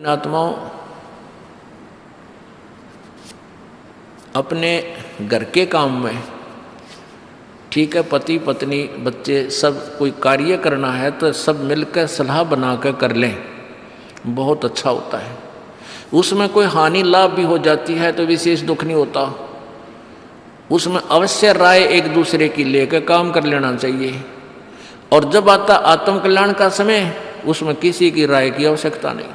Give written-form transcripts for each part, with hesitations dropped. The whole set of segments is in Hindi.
आत्माओं, अपने घर के काम में ठीक है, पति पत्नी बच्चे सब कोई कार्य करना है तो सब मिलकर सलाह बनाकर कर लें, बहुत अच्छा होता है। उसमें कोई हानि लाभ भी हो जाती है तो विशेष दुख नहीं होता। उसमें अवश्य राय एक दूसरे की लेकर काम कर लेना चाहिए। और जब आता आत्म कल्याण का समय, उसमें किसी की राय की आवश्यकता नहीं।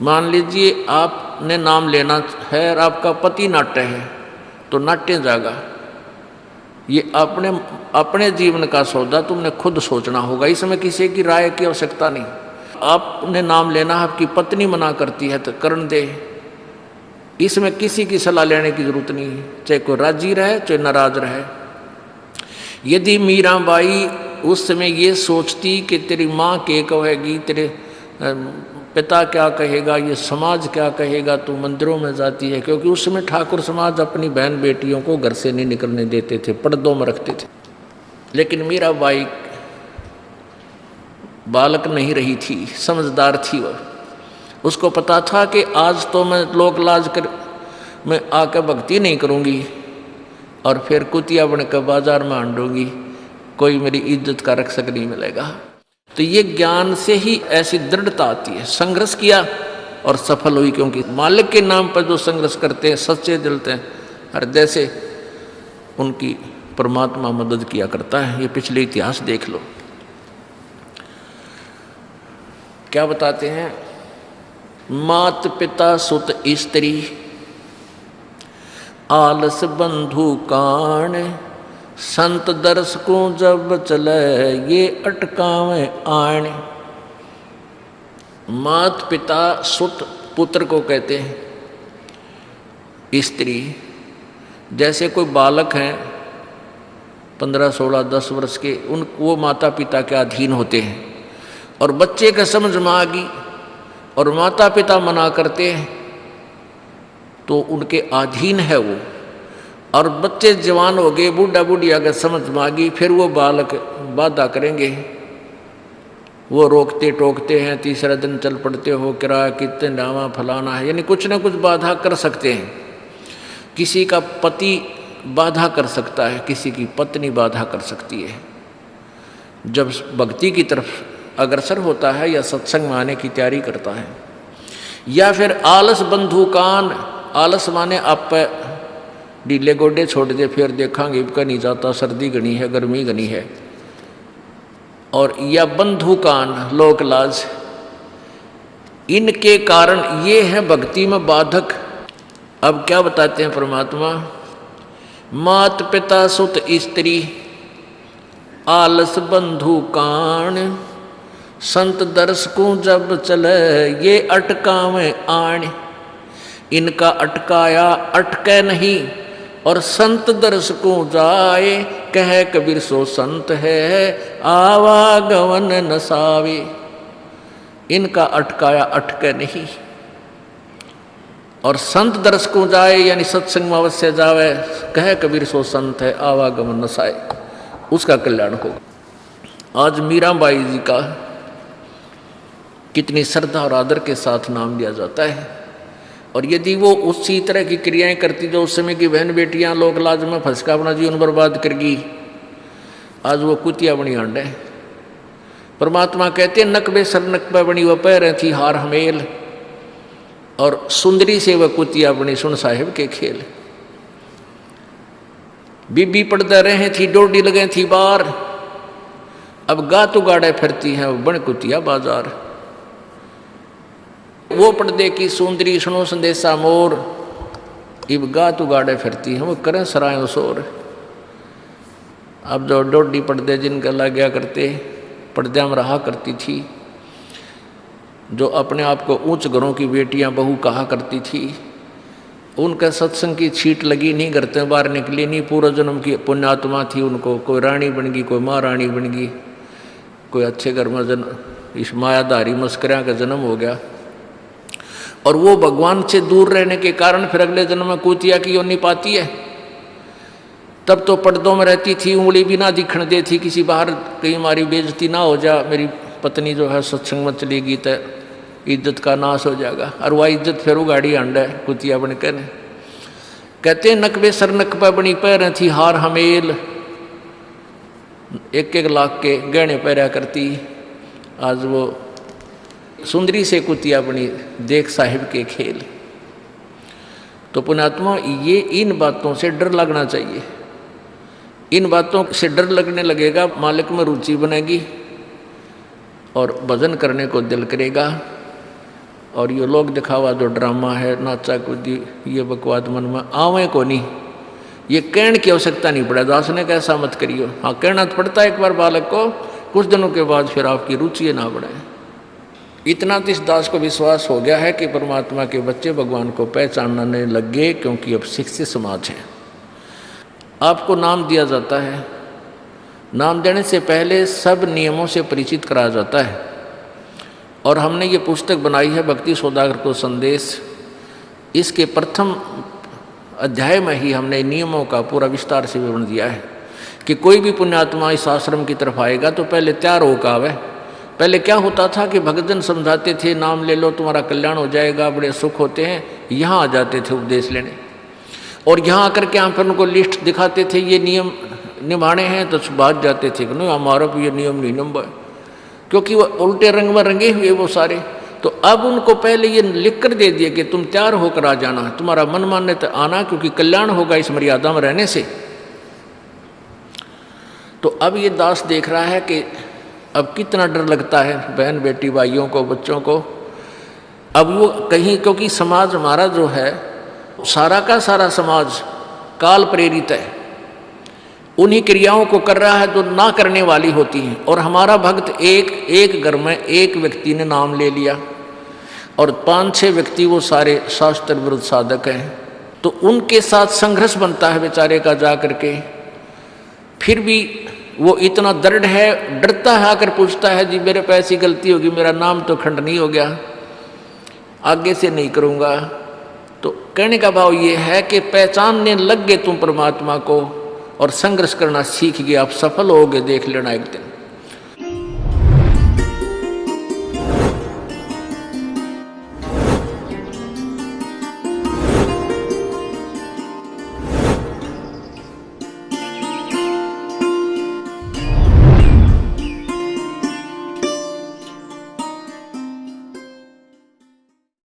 मान लीजिए आपने नाम लेना है और आपका पति नाट्य है तो नाट्य जागा। ये अपने जीवन का सौदा तुमने खुद सोचना होगा, इसमें किसी की राय की आवश्यकता नहीं। आपने नाम लेना, आपकी पत्नी मना करती है तो करण दे, इसमें किसी की सलाह लेने की जरूरत नहीं है, चाहे कोई राजी रहे चाहे नाराज रहे। यदि मीराबाई उस समय ये सोचती कि तेरी माँ क्या कहेगी, तेरे पिता क्या कहेगा, ये समाज क्या कहेगा, तू मंदिरों में जाती है, क्योंकि उस समय ठाकुर समाज अपनी बहन बेटियों को घर से नहीं निकलने देते थे, पर्दों में रखते थे। लेकिन मीराबाई बालक नहीं रही थी, समझदार थी वह। उसको पता था कि आज तो मैं लोक लाज कर मैं आकर भक्ति नहीं करूँगी और फिर कुतिया बनकर बाजार में आंडूंगी, कोई मेरी इज्जत का रक्षक नहीं मिलेगा। तो ये ज्ञान से ही ऐसी दृढ़ता आती है। संघर्ष किया और सफल हुई, क्योंकि मालिक के नाम पर जो संघर्ष करते हैं, सच्चे दिल से हृदय से, उनकी परमात्मा मदद किया करता है। ये पिछले इतिहास देख लो, क्या बताते हैं। मात पिता सुत स्त्री आलस बंधु कान, संत दर्श को जब चले ये अटकावे आण। मात पिता सुत पुत्र को कहते हैं। स्त्री जैसे कोई बालक हैं 15, 16, 10 वर्ष के, वो माता पिता के अधीन होते हैं। और बच्चे का समझ में आ गई और माता पिता मना करते हैं तो उनके अधीन है वो। और बच्चे जवान हो गए, बूढ़ा बुढ़िया अगर समझ में आ गई, फिर वो बालक बाधा करेंगे, वो रोकते टोकते हैं, तीसरा दिन चल पड़ते हो, किराया कितने नामा फलाना है, यानी कुछ ना कुछ बाधा कर सकते हैं। किसी का पति बाधा कर सकता है, किसी की पत्नी बाधा कर सकती है। जब भक्ति की तरफ अग्रसर होता है या सत्संग में आने की तैयारी करता है। या फिर आलस बंधुकान, आलस माने आप ढीले गोडे छोड़ दे, फिर देखांगे इबका नहीं जाता, सर्दी घनी है, गर्मी घनी है। और या बंधुकान, लोक लाज, इनके कारण ये है भक्ति में बाधक। अब क्या बताते हैं परमात्मा। मात पिता सुत स्त्री आलस बंधुकान, संत दर्श को जब चले ये अटकावे आण। इनका अटकाया अटके नहीं, और संत दर्श को जाए, कह कबीर सो संत है आवागमन नसावे। इनका अटकाया अटके नहीं, और संत दर्श को जाए यानी सत्संग में अवश्य जावे, कह कबीर सो संत है आवागमन नसाए, उसका कल्याण होगा। आज मीराबाई जी का कितनी श्रद्धा और आदर के साथ नाम लिया जाता है। और यदि वो उसी तरह की क्रियाएं करती जो उस समय की बहन बेटियां लोक लाज में फंस का अपना जीवन बर्बाद करगी, आज वो कुतिया बनी आंडे। परमात्मा कहते नकबे सर नकबे बनी वह पैर थी हार हमेल, और सुंदरी से वह कुतिया बनी सुन साहिब के खेल। बीबी पड़दा रहे थी डोडी लगे थी बार, अब गातु गाड़े फिरती हैं बन कुतिया बाजार। वो पर्दे की सुंदरी सुनो संदेशा मोर, इब गातु गाड़े फिरती हैं वो करें सराय शोर। अब जो डोडी पर्दे जिनका लग गया करते, पर्दे में रहा करती थी, जो अपने आप को ऊंच घरों की बेटियां बहू कहा करती थी, उनका सत्संग की छीट लगी नहीं, घर से बाहर निकली नहीं, पूर्व जन्म की पुण्यात्मा थी, उनको कोई रानी बन गई, कोई महारानी बन गई, कोई अच्छे घर में इस मायाधारी मस्करिया का जन्म हो गया। और वो भगवान से दूर रहने के कारण फिर अगले जन्म में कुतिया की योनि पाती है। तब तो पर्दों में रहती थी, उंगली भी ना दिखने देती, किसी बाहर कहीं हमारी बेइज्जती ना हो जा, मेरी पत्नी जो है सत्संग में चलेगी तो इज्जत का नाश हो जाएगा। और वह इज्जत फिर उगाड़ी अंडा है कुतिया बन कर। कहते नकबे सर नकबा बनी पैर थी हार हमेल, 1-1 लाख के गहने पहरा करती, आज वो सुंदरी से कुतिया बनी, देख साहिब के खेल। तो पुण्यात्मा ये इन बातों से डर लगना चाहिए। इन बातों से डर लगने लगेगा, मालिक में रुचि बनेगी और भजन करने को दिल करेगा। और ये लोग दिखावा जो ड्रामा है, नाचा कूदी, ये बकवाद मन में आवे को नहीं। ये कहने की आवश्यकता नहीं पड़ा, दास ने कैसा मत करियो। हाँ कहना तो पड़ता है एक बार बालक को, कुछ दिनों के बाद फिर आपकी रुचि ना बढ़े। इतना तो इस दास को विश्वास हो गया है कि परमात्मा के बच्चे भगवान को पहचानने लग गए, क्योंकि अब शिक्षित समाज है। आपको नाम दिया जाता है, नाम देने से पहले सब नियमों से परिचित कराया जाता है। और हमने ये पुस्तक बनाई है भक्ति सौदागर को संदेश। इसके प्रथम अध्याय में ही हमने नियमों का पूरा विस्तार से विवरण दिया है कि कोई भी पुण्यात्मा इस आश्रम की तरफ आएगा तो पहले तैयार होकर आवे। पहले क्या होता था कि भक्तजन समझाते थे नाम ले लो तुम्हारा कल्याण हो जाएगा, बड़े सुख होते हैं। यहाँ आ जाते थे उपदेश लेने, और यहाँ आकर के हम फिर उनको लिस्ट दिखाते थे ये नियम निभाने हैं, तो बात जाते थे कि नहीं हमारा भी ये नियम नहीं नंबर, क्योंकि वो उल्टे रंग में रंगे हुए वो सारे। तो अब उनको पहले ये लिख कर दे दिया कि तुम तैयार होकर आ जाना, तुम्हारा मन मानने तो आना, क्योंकि कल्याण होगा इस मर्यादा में रहने से। तो अब ये दास देख रहा है कि अब कितना डर लगता है बहन बेटी भाइयों को, बच्चों को। अब वो कहीं, क्योंकि समाज हमारा जो है सारा का सारा समाज काल प्रेरित है, उन्हीं क्रियाओं को कर रहा है जो ना करने वाली होती हैं। और हमारा भक्त एक घर में एक व्यक्ति ने नाम ले लिया और 5-6 व्यक्ति वो सारे शास्त्र विरुद्ध साधक हैं, तो उनके साथ संघर्ष बनता है बेचारे का जा करके। फिर भी वो इतना दृढ़ है, डरता है, आकर पूछता है जी मेरे पे ऐसी गलती होगी, मेरा नाम तो खंड नहीं हो गया, आगे से नहीं करूँगा। तो कहने का भाव ये है कि पहचानने लग गए तुम परमात्मा को और संघर्ष करना सीख गए, आप सफल होगे, देख लेना एक दिन।